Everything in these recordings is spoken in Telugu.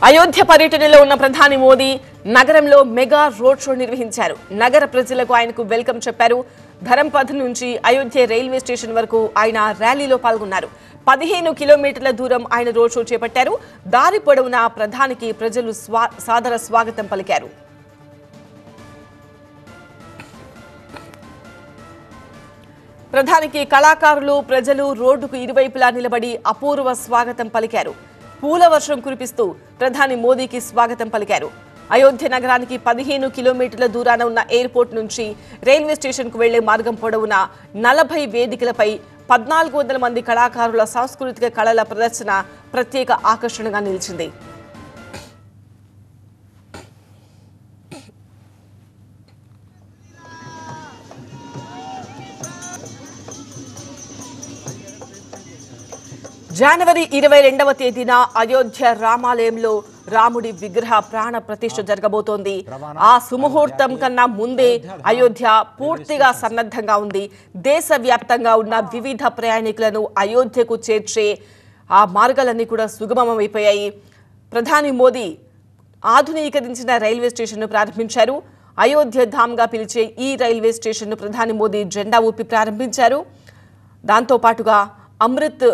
అయోధ్య పర్యటనలో ఉన్న ప్రధాని మోదీ నగరంలో మెగా రోడ్ షో నిర్వహించారు. నగర ప్రజలకు ఆయనకు వెల్కమ్ చెప్పారు. ధరంపథ్ నుంచి అయోధ్య రైల్వే స్టేషన్ వరకు ఆయన ర్యాలీలో పాల్గొన్నారు. 15 కిలోమీటర్ల దూరం ఆయన రోడ్ షో చేపట్టారు. దారి పొడవునా ప్రధానికి ప్రజలు సాదర స్వాగతం పలికారు. ప్రధానికి కళాకారులు, ప్రజలు రోడ్డుకు ఇరువైపులా నిలబడి అపూర్వ స్వాగతం పలికారు. పూల వర్షం కురిపిస్తూ ప్రధాని మోదీకి స్వాగతం పలికారు. అయోధ్య నగరానికి 15 కిలోమీటర్ల దూరాన ఉన్న ఎయిర్పోర్ట్ నుంచి రైల్వే స్టేషన్కు వెళ్లే మార్గం పొడవునా 40 వేదికలపై 1400 మంది కళాకారుల సాంస్కృతిక కళల ప్రదర్శన ప్రత్యేక ఆకర్షణగా నిలిచింది. జనవరి 22వ తేదీన అయోధ్య రామాలయంలో రాముడి విగ్రహ ప్రాణ ప్రతిష్ఠ జరగబోతోంది. ఆ సుముహూర్తం కన్నా ముందే అయోధ్య పూర్తిగా సన్నద్ధంగా ఉంది. దేశవ్యాప్తంగా ఉన్న వివిధ ప్రయాణికులను అయోధ్యకు చేర్చే ఆ మార్గాలన్నీ కూడా సుగమమైపోయాయి. ప్రధాని మోదీ ఆధునీకరించిన రైల్వే స్టేషన్ను ప్రారంభించారు. అయోధ్య ధామ్గా పిలిచే ఈ రైల్వే స్టేషన్ను ప్రధాని మోదీ జెండా ఊపి ప్రారంభించారు. దాంతోపాటుగా అమృత్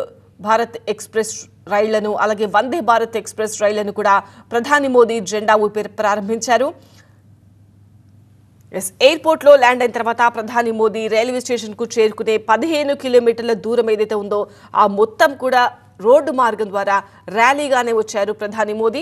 భారత్ ఎక్స్ప్రెస్ రైళ్లను, అలాగే వందే భారత్ ఎక్స్ప్రెస్ రైళ్లను కూడా ప్రధాని మోదీ జెండా ఊపి ప్రారంభించారు. ఎయిర్పోర్ట్లో ల్యాండ్ అయిన తర్వాత ప్రధాని మోదీ రైల్వే స్టేషన్కు చేరుకునే 15 కిలోమీటర్ల దూరం ఏదైతే ఉందో ఆ మొత్తం కూడా రోడ్డు మార్గం ద్వారా ర్యాలీగానే వచ్చారు ప్రధాని మోదీ.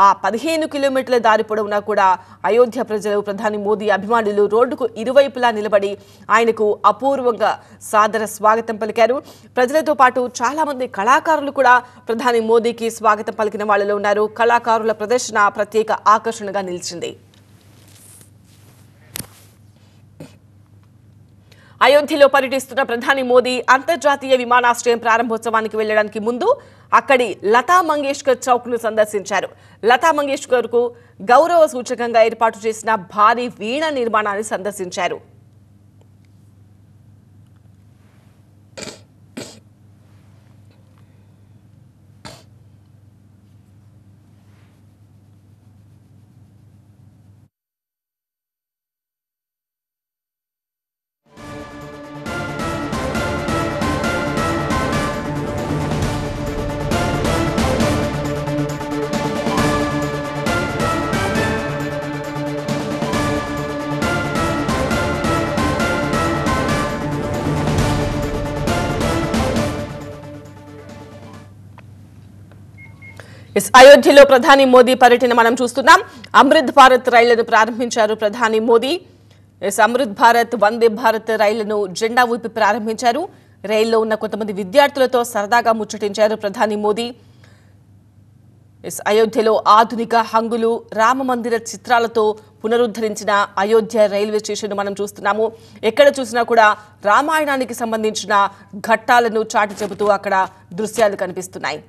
ఆ 15 కిలోమీటర్ల దారి పొడవునా కూడా అయోధ్య ప్రజలు, ప్రధాని మోదీ అభిమానులు రోడ్డుకు ఇరువైపులా నిలబడి ఆయనకు అపూర్వంగా సాదర స్వాగతం పలికారు. ప్రజలతో పాటు చాలా మంది కళాకారులు కూడా ప్రధాని మోదీకి స్వాగతం పలికిన వాళ్ళలో ఉన్నారు. కళాకారుల ప్రదర్శన ప్రత్యేక ఆకర్షణగా నిలిచింది. అయోధ్యలో పర్యటిస్తున్న ప్రధాని మోదీ అంతర్జాతీయ విమానాశ్రయం ప్రారంభోత్సవానికి వెళ్లడానికి ముందు అక్కడి లతా మంగేష్కర్ చౌక్ను సందర్శించారు. లతా మంగేష్కర్కు గౌరవ సూచకంగా ఏర్పాటు చేసిన భారీ వీణ నిర్మాణాన్ని సందర్శించారు. అయోధ్యలో ప్రధాని మోదీ పర్యటన మనం చూస్తున్నాం. అమృత్ భారత్ రైళ్లను ప్రారంభించారు ప్రధాని మోదీ. అమృత్ భారత్, వందే భారత్ రైళ్లను జెండా ఊపి ప్రారంభించారు. రైల్లో ఉన్న కొంతమంది విద్యార్థులతో సరదాగా ముచ్చటించారు ప్రధాని మోదీ. అయోధ్యలో ఆధునిక హంగులు, రామ మందిర చిత్రాలతో పునరుద్ధరించిన అయోధ్య రైల్వే స్టేషన్ మనం చూస్తున్నాము. ఎక్కడ చూసినా కూడా రామాయణానికి సంబంధించిన ఘట్టాలను చాటి చెబుతూ అక్కడ దృశ్యాలు కనిపిస్తున్నాయి.